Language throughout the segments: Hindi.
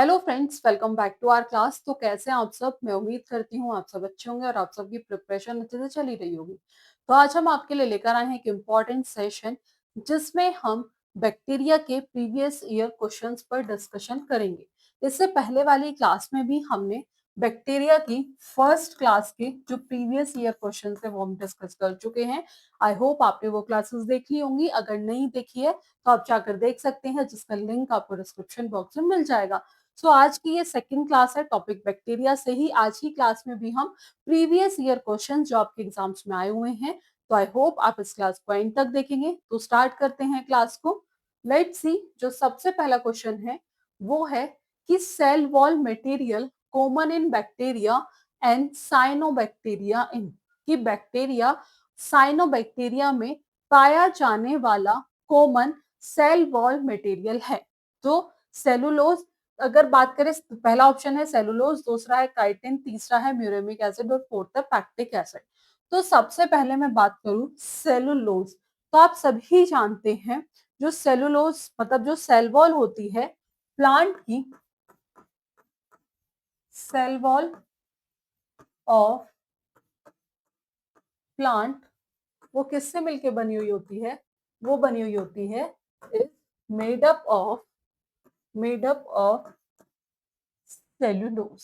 Hello friends, welcome back to our class. तो कैसे हैं आप सब? मैं उम्मीद करती हूँ आप सब अच्छे होंगे और आप सबकी प्रिपरेशन अच्छे से चली रही होगी। तो आज हम आपके लिए लेकर आए हैं एक इम्पॉर्टेंट सेशन जिसमें हम बैक्टीरिया के प्रीवियस ईयर क्वेश्चंस पर डिस्कशन करेंगे। इससे पहले वाली क्लास में भी हमने बैक्टीरिया की फर्स्ट क्लास के जो प्रीवियस ईयर क्वेश्चन थे वो हम डिस्कस कर चुके हैं। आई होप आपने वो क्लासेस देख ली होंगी। अगर नहीं देखी है तो आप जाकर देख सकते हैं, जिसका लिंक आपको डिस्क्रिप्शन बॉक्स में मिल जाएगा। आज की ये सेकंड क्लास है टॉपिक बैक्टीरिया से ही। आज की क्लास में भी हम प्रीवियस ईयर क्वेश्चंस जो आपके एग्जाम्स में आए हुए हैं, तो आई होप आप इस क्लास को एंड तक देखेंगे। तो स्टार्ट करते हैं क्लास को। लेट्स सी, जो सबसे पहला क्वेश्चन है वो है कि cell wall material common in bacteria and cyanobacteria in, कि बैक्टीरिया साइनोबैक्टीरिया में पाया जाने वाला कॉमन सेल वॉल मटेरियल है। तो सेलुलोज, अगर बात करें, पहला ऑप्शन है सेलुलोज, दूसरा है काइटिन, तीसरा है म्यूरेमिक एसिड और फोर्थ है पैक्टिक एसिड। तो सबसे पहले मैं बात करूं सेलुलोज, तो आप सभी जानते हैं जो सेलुलोज मतलब जो सेल वॉल होती है प्लांट की, सेल वॉल ऑफ प्लांट, वो किससे मिलके बनी हुई होती है? वो बनी हुई होती है is made up of cellulose.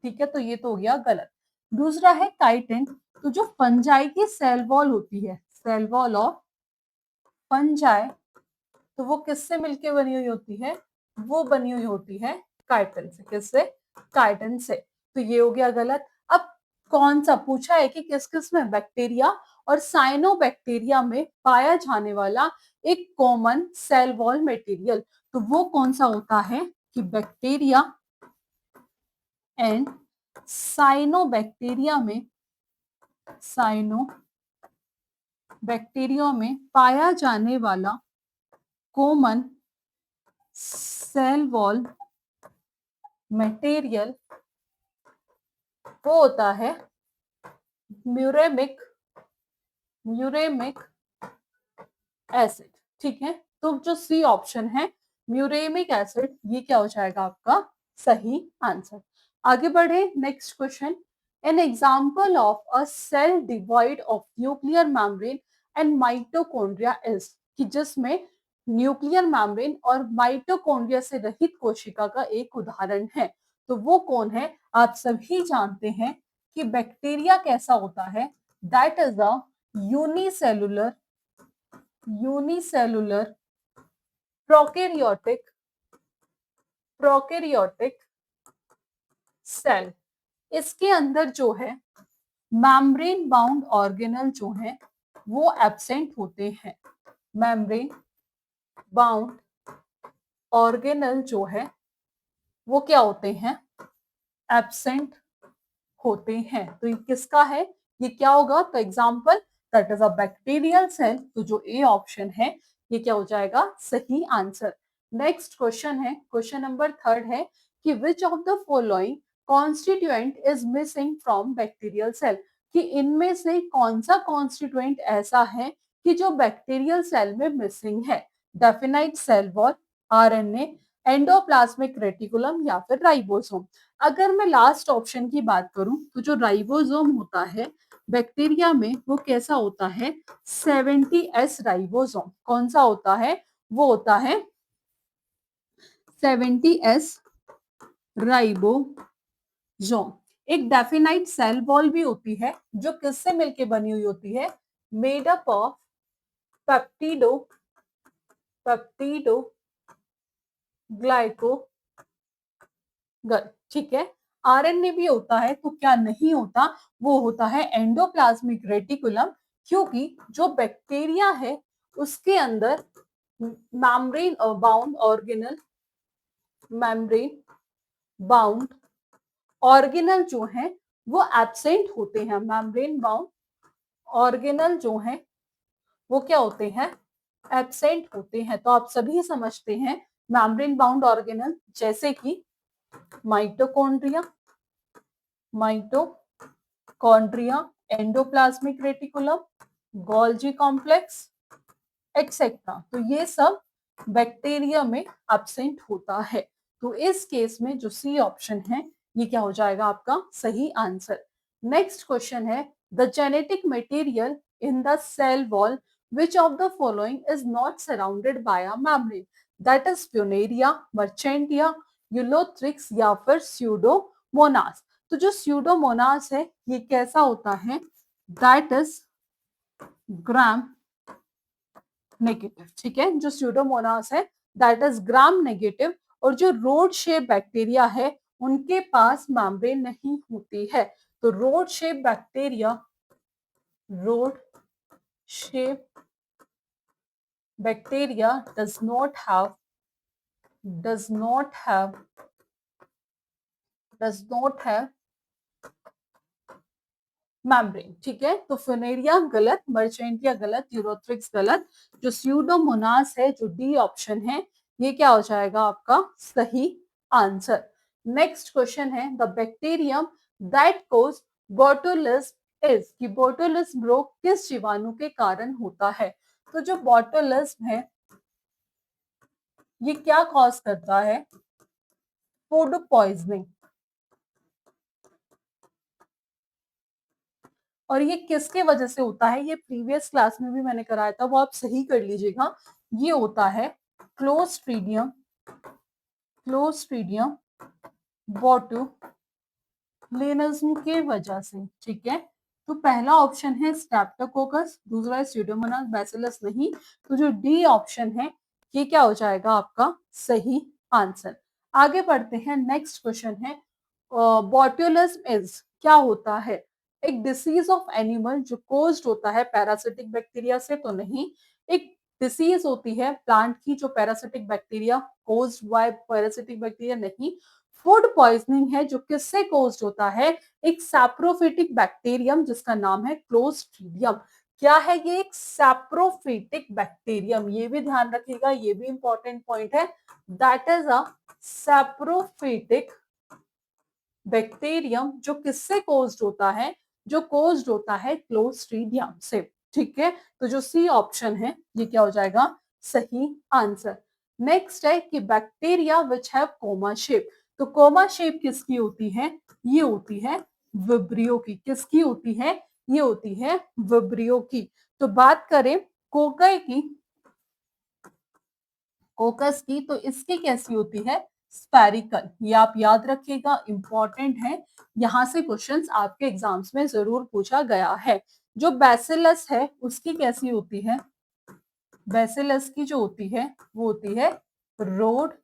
ठीक है, तो ये तो हो गया गलत। दूसरा है काइटिन, तो जो फंजाई की सेल वॉल होती है, सेल वॉल ऑफ फंजाई, तो वो किससे मिलके बनी हुई होती है? वो बनी हुई होती है काइटिन से। किससे? काइटिन से। तो ये हो गया गलत। अब कौन सा पूछा है कि किस किस में? बैक्टीरिया और साइनोबैक्टीरिया में पाया जाने वाला एक कॉमन सेल वॉल मटेरियल, तो वो कौन सा होता है? कि बैक्टीरिया एंड साइनोबैक्टीरिया में पाया जाने वाला कॉमन सेल वॉल मटेरियल वो होता है म्यूरेमिक एसिड। ठीक है, तो जो सी ऑप्शन है म्यूरेमिक एसिड, ये क्या हो जाएगा आपका सही आंसर। आगे बढ़े, next question. An example of a cell devoid of nuclear membrane and mitochondria is, कि जिसमें न्यूक्लियर मेम्ब्रेन और माइटोकॉन्ड्रिया से रहित कोशिका का एक उदाहरण है, तो वो कौन है? आप सभी जानते हैं कि बैक्टीरिया कैसा होता है? That is a unicellular prokaryotic cell. इसके अंदर जो है मेम्ब्रेन बाउंड ऑर्गेनल जो है वो एब्सेंट होते हैं। मेम्ब्रेन बाउंड ऑर्गेनल जो है वो क्या होते हैं? एब्सेंट होते हैं। तो ये किसका है? ये क्या होगा? तो example that is a bacterial cell, तो जो ए ऑप्शन है ये क्या हो जाएगा सही आंसर। नेक्स्ट क्वेश्चन है, क्वेश्चन नंबर थर्ड है कि which of the following constituent is missing from bacterial cell, कि इनमें से कौन सा कॉन्स्टिट्यूएंट ऐसा है कि जो बैक्टीरियल सेल में मिसिंग है? Definite cell wall, RNA, endoplasmic reticulum या फिर राइबोसोम। अगर मैं लास्ट ऑप्शन की बात करूं तो जो राइबोसोम होता है बैक्टीरिया में वो कैसा होता है? 70S ribosome. कौन सा होता है? वो होता है 70S राइबोसोम। एक डेफिनाइट सेल वॉल भी होती है जो किससे मिलके बनी हुई होती है? Made up of पेप्टिडो ग्लाइकोगन। ठीक है, आरएनए भी होता है, तो क्या नहीं होता? वो होता है एंडोप्लाज्मिक रेटिकुलम, क्योंकि जो बैक्टीरिया है उसके अंदर मेम्ब्रेन बाउंड ऑर्गेनल जो है वो एब्सेंट होते हैं। मेम्ब्रेन बाउंड ऑर्गेनल जो है वो क्या होते हैं? एब्सेंट होते हैं। तो आप सभी समझते हैं मेम्ब्रेन बाउंड ऑर्गेनल जैसे कि mitochondria, endoplasmic reticulum, Golgi complex etcetera, तो ये सब बैक्टीरिया में एब्सेंट होता है। तो इस केस में जो सी ऑप्शन है ये क्या हो जाएगा आपका सही आंसर। नेक्स्ट क्वेश्चन है the genetic material in the cell wall which of the following is not surrounded by a membrane, that is funaria, merchantia, Ulothrix या फिर स्यूडोमोनास। तो जो स्यूडोमोनास है ये कैसा होता है, दैट इज ग्राम नेगेटिव। ठीक है, जो स्यूडोमोनास है दैट इज ग्राम नेगेटिव। और जो रोड शेप बैक्टीरिया है उनके पास मेम्ब्रेन नहीं होती है। तो rod shape bacteria, rod shape bacteria does not have membrane। ठीक है, तो फिनेरिया गलत, मर्चेंटिया गलत, यूरोथ्रिक्स गलत। जो स्यूडोमोनास है, जो डी ऑप्शन है, ये क्या हो जाएगा आपका सही आंसर। नेक्स्ट क्वेश्चन है the bacterium that cause botulism is, कि बोटुलिज्म रोग किस जीवाणु के कारण होता है। तो जो बोटुलिज्म है ये क्या कॉज करता है, फूड पॉइजनिंग। और ये किसके वजह से होता है, ये प्रीवियस क्लास में भी मैंने कराया था, वो आप सही कर लीजिएगा। ये होता है क्लोस्ट्रीडियम बोटुलिज्म के वजह से। ठीक है, तो पहला ऑप्शन है स्ट्रेप्टोकोकस, दूसरा है स्यूडोमोनास, बैसिलस नहीं। तो जो डी ऑप्शन है ये क्या हो जाएगा आपका सही आंसर। आगे बढ़ते हैं, नेक्स्ट क्वेश्चन है बोट्युलिज्म इज क्या होता है, एक डिसीज ऑफ एनिमल जो कोज्ड होता है पैरासिटिक बैक्टीरिया से, तो नहीं। एक डिसीज होती है प्लांट की जो parasitic bacteria caused by parasitic bacteria, नहीं। फूड पॉइजनिंग है जो किससे कोज्ड होता है, एक सैप्रोफिटिक बैक्टीरियम जिसका नाम है क्लोस्ट्रीडियम। क्या है ये, एक सैप्रोफिटिक बैक्टीरियम, ये भी ध्यान रखिएगा, ये भी इंपॉर्टेंट पॉइंट है। That is a saprophytic bacterium जो किससे कोज्ड होता है, जो कोज्ड होता है क्लोस्ट्रीडियम से। ठीक है, तो जो सी ऑप्शन है ये क्या हो जाएगा सही आंसर। नेक्स्ट है कि bacteria which have coma shape, तो कोमा शेप किसकी होती है, ये होती है विब्रियो की। किसकी होती है, ये होती है विब्रियो की। तो बात करें कोकय की, कोकस की, तो इसकी कैसी होती है स्फेरिकल। ये आप याद रखिएगा, इंपॉर्टेंट है, यहां से क्वेश्चंस आपके एग्जाम्स में जरूर पूछा गया है। जो बैसिलस है उसकी कैसी होती है, बैसिलस की जो होती है वो होती है रोड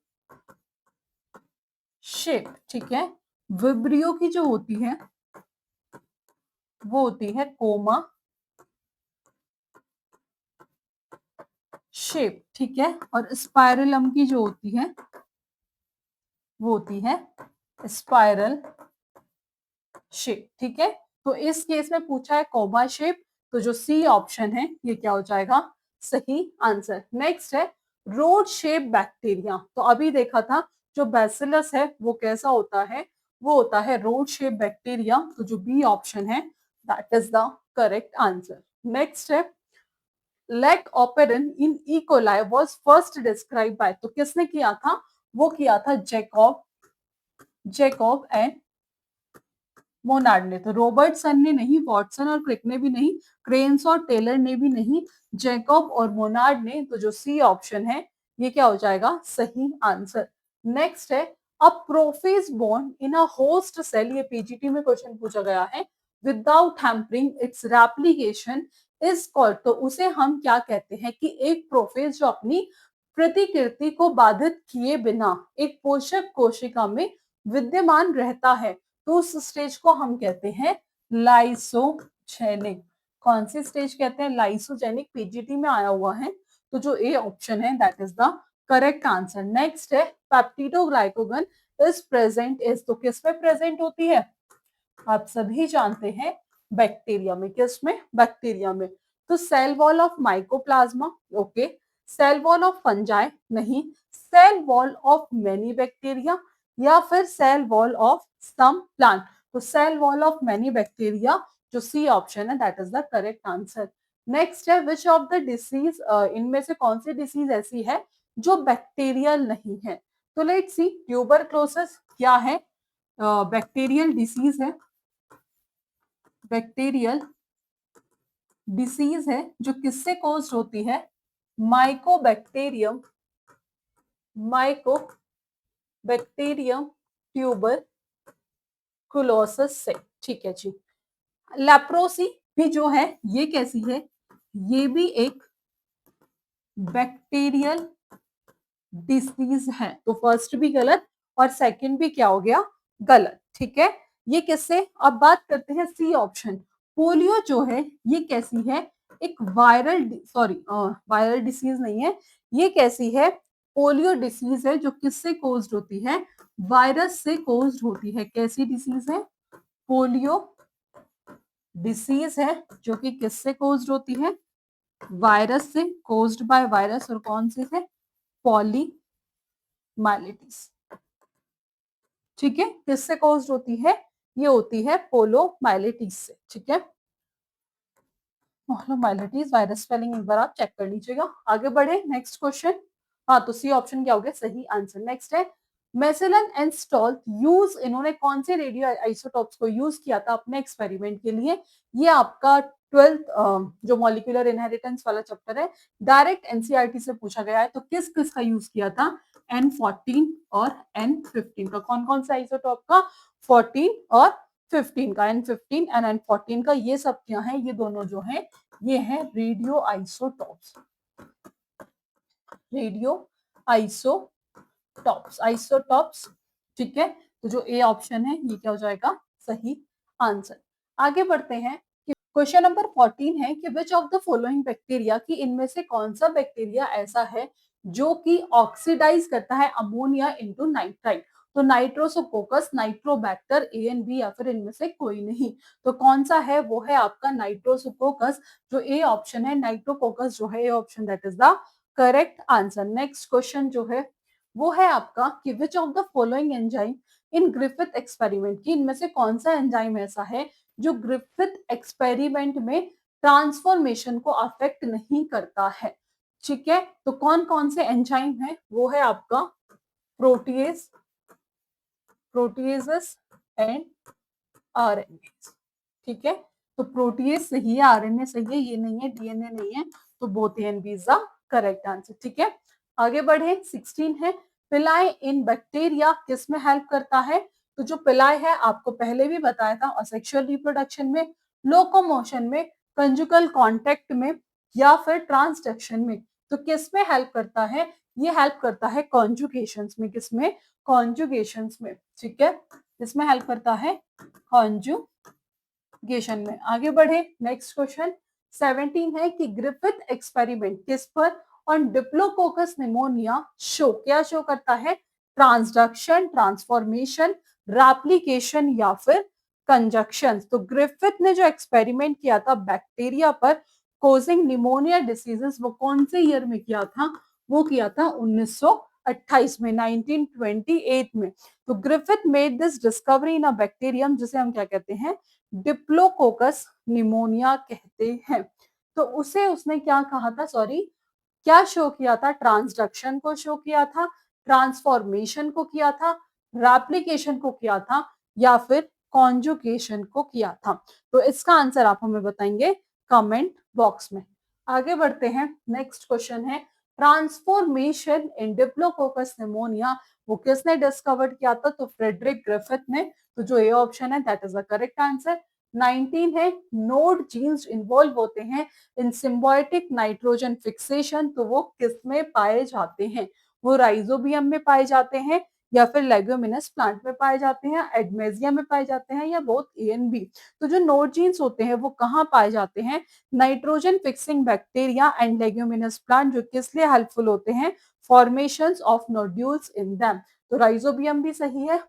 शेप। ठीक है, विब्रियो की जो होती है वो होती है कोमा शेप। ठीक है, और स्पाइरलम की जो होती है वो होती है स्पाइरल शेप। ठीक है, तो इस केस में पूछा है कोमा शेप, तो जो सी ऑप्शन है ये क्या हो जाएगा सही आंसर। नेक्स्ट है रोड शेप बैक्टीरिया, तो अभी देखा था जो बैसिलस है वो कैसा होता है, वो होता है रोड शेप बैक्टीरिया। तो जो बी ऑप्शन है that is the correct answer. Next है lac operon in E coli was first describe by, तो किसने किया था, वो किया था जैकब एंड मोनार्ड ने। तो रॉबर्टसन ने नहीं, वॉटसन और क्रिक ने भी नहीं, क्रेन्स और टेलर ने भी नहीं, जैकब और मोनार्ड ने। तो जो सी ऑप्शन है ये क्या हो जाएगा सही आंसर। नेक्स्ट है a prophage bond in a host cell, ये पीजीटी में क्वेश्चन पूछा गया है, without hampering its replication is called, तो उसे हम क्या कहते हैं कि एक प्रोफेज जो अपनी प्रतिकृति को बाधित किए बिना एक पोषक कोशिका में विद्यमान रहता है, तो उस स्टेज को हम कहते हैं लाइसोजेनिक। कौन सी स्टेज कहते हैं, लाइसोजेनिक, पीजीटी में आया हुआ है। तो जो ए ऑप्शन है that is the correct answer. Next है पेप्टिडोग्लाइकोगन इज प्रेजेंट इज, तो किस में प्रेजेंट होती है, आप सभी जानते हैं बैक्टीरिया में। किस में, बैक्टीरिया में। तो cell wall of mycoplasma, okay. Cell wall of fungi, नहीं। Cell wall of many bacteria, या फिर cell wall of some plant. तो cell wall of many bacteria, जो सी ऑप्शन है that is the correct answer. Next है विच ऑफ द डिसीज, इनमें से कौन सी डिसीज ऐसी है जो बैक्टीरियल नहीं है। तो लेट्स सी ट्यूबरक्लोसिस क्या है, बैक्टीरियल डिसीज है, बैक्टीरियल डिसीज है जो किससे कॉज होती है, माइकोबैक्टीरियम, माइकोबैक्टीरियम ट्यूबरकुलोसिस से। ठीक है जी। लेप्रोसी भी जो है ये कैसी है, ये भी एक बैक्टीरियल डिसीज है। तो फर्स्ट भी गलत और सेकंड भी क्या हो गया, गलत। ठीक है, ये किससे, अब बात करते हैं सी ऑप्शन। पोलियो जो है ये कैसी है, एक वायरल, सॉरी वायरल डिसीज नहीं है, ये कैसी है, पोलियो डिसीज है जो किससे कोज्ड होती है, वायरस से कोज्ड होती है। कैसी डिसीज है, पोलियो डिसीज है जो कि किससे कोज्ड होती है, वायरस से, कोज्ड बाय वायरस, और कौन से है, पॉलीमाइलिटिस। ठीक है, किससे कॉज्ड होती है, ये होती है पोलोमाइलिटिस से। ठीक है, पोलोमाइलिटिस वायरस स्पेलिंग एक बार आप चेक कर लीजिएगा। आगे बढ़े, नेक्स्ट क्वेश्चन। हाँ, तो सी ऑप्शन क्या हो गया सही आंसर। नेक्स्ट है मेसेलन एंड स्टॉल यूज, इन्होंने कौन से रेडियो आइसोटॉप्स को यूज किया था अपने एक्सपेरिमेंट के लिए, ये आपका 12th जो मॉलिक्यूलर इनहेरिटेंस वाला चैप्टर है, डायरेक्ट एनसीईआरटी से पूछा गया है। तो किस किस का यूज किया था, N14 और N15 का, कौन कौन सा आइसोटॉप का, 14 और 15 का, N15 एंड N14 का, ये सब क्या है, ये दोनों जो है ये है radio isotopes, radio isotopes, isotopes. ठीक है, तो जो ए ऑप्शन है ये क्या हो जाएगा सही आंसर। आगे बढ़ते हैं, क्वेश्चन नंबर 14 है कि which of the following bacteria, की इनमें से कौन सा बैक्टीरिया ऐसा है जो कि ऑक्सीडाइज करता है अमोनिया इनटू नाइट्राइट। तो nitrosococcus, nitrobacter, A and B, या फिर इनमें से कोई नहीं। तो कौन सा है, वो है आपका नाइट्रोसोकोकस, जो ए ऑप्शन है, नाइट्रोकोकस जो है A option, that is the correct answer. Next question जो है वो है आपका कि which of the following enzyme in Griffith experiment, की इनमें से कौन सा एंजाइम ऐसा है जो ग्रिफिथ एक्सपेरिमेंट में ट्रांसफॉर्मेशन को अफेक्ट नहीं करता है। ठीक है, तो कौन कौन से एंजाइम है, वो है आपका प्रोटीएज, प्रोटीएजेस एंड आरएनए। ठीक है, तो प्रोटीएज सही है, आरएनए सही है, ये नहीं है, डीएनए नहीं है, तो both A and B is the correct answer. ठीक है, आगे बढ़े, 16 है पिलाई इन बैक्टीरिया किस में हेल्प करता है। तो जो पिलाई है आपको पहले भी बताया था, असेक्सुअल रिप्रोडक्शन में, लोकोमोशन में, कंजुगल कांटेक्ट में, या फिर ट्रांसडक्शन में। तो किस में हेल्प करता है, ये हेल्प करता है कॉन्जुगेशंस में, किसमें, कॉन्जुगेशंस में। ठीक है, इसमें हेल्प करता है कॉन्जुगेशन में। आगे बढ़े, नेक्स्ट क्वेश्चन 17 है कि ग्रिफिथ एक्सपेरिमेंट किस पर, ऑन डिप्लोकोकस निमोनिया शो, क्या शो करता है, ट्रांसडक्शन, ट्रांसफॉर्मेशन, रेप्लिकेशन, या फिर कंजक्शन। तो ग्रिफिथ ने जो एक्सपेरिमेंट किया था बैक्टीरिया पर कोजिंग निमोनिया डिसीजेस, वो कौन से ईयर में किया था, वो किया था 1928 में, 1928 में। तो Griffith made this discovery in a bacterium, जिसे हम क्या कहते हैं, डिप्लोकोकस निमोनिया कहते हैं। तो उसे उसने क्या कहा था, सॉरी क्या शो किया था, ट्रांसडक्शन को शो किया था, ट्रांसफॉर्मेशन को किया था, रेप्लिकेशन को किया था, या फिर कॉन्जुगेशन को किया था। तो इसका आंसर आप हमें बताएंगे कमेंट बॉक्स में। आगे बढ़ते हैं, नेक्स्ट क्वेश्चन है ट्रांसफॉर्मेशन इन डिप्लोकोकस निमोनिया, वो किसने डिस्कवर किया था, तो फ्रेडरिक ग्रिफिथ ने। तो जो ए ऑप्शन है that is the correct answer. 19 है नोड जीन्स इन्वॉल्व होते हैं इन सिम्बायोटिक नाइट्रोजन फिक्सेशन, तो वो किसमें पाए जाते हैं, वो राइजोबियम में पाए जाते हैं, या फिर लेग्यूमिनस प्लांट में पाए जाते हैं, एडमेजिया में पाए जाते हैं, या बोथ ए एंड बी। तो जो नोड जीन्स होते हैं वो कहाँ पाए जाते हैं, nitrogen fixing bacteria and leguminous plant, जो किस लिए हेल्पफुल होते हैं, formations of nodules in them. तो राइजोबियम भी सही है,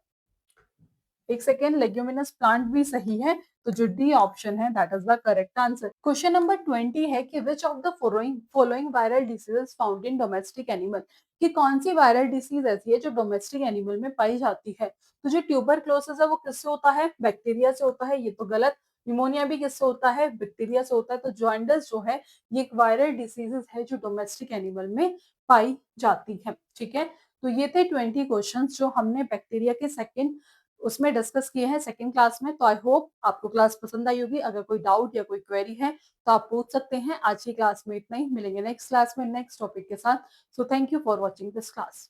एक सेकेंड, लेग्यूमिनस प्लांट भी सही है, तो जो डी ऑप्शन है that is the correct answer. Question number 20 है कि which of the following viral diseases found in domestic animal, कि कौन सी वायरल डिसीज ऐसी है जो डोमेस्टिक एनिमल में पाई जाती है। तो जो ट्यूबरक्लोसिस है वो किससे होता है, बैक्टीरिया से होता है, ये तो गलत। निमोनिया भी किससे होता है, बैक्टीरिया से होता है। तो जॉइंडिस जो है ये एक वायरल डिसीज है जो डोमेस्टिक एनिमल में पाई जाती है। ठीक है, तो ये थे 20 क्वेश्चंस जो हमने बैक्टीरिया के सेकंड उसमें डिस्कस किए हैं सेकंड क्लास में। तो आई होप आपको क्लास पसंद आई होगी। अगर कोई डाउट या कोई क्वेरी है तो आप पूछ सकते हैं। आज की क्लास में इतना ही, मिलेंगे नेक्स्ट क्लास में नेक्स्ट टॉपिक के साथ। So thank you for watching this class.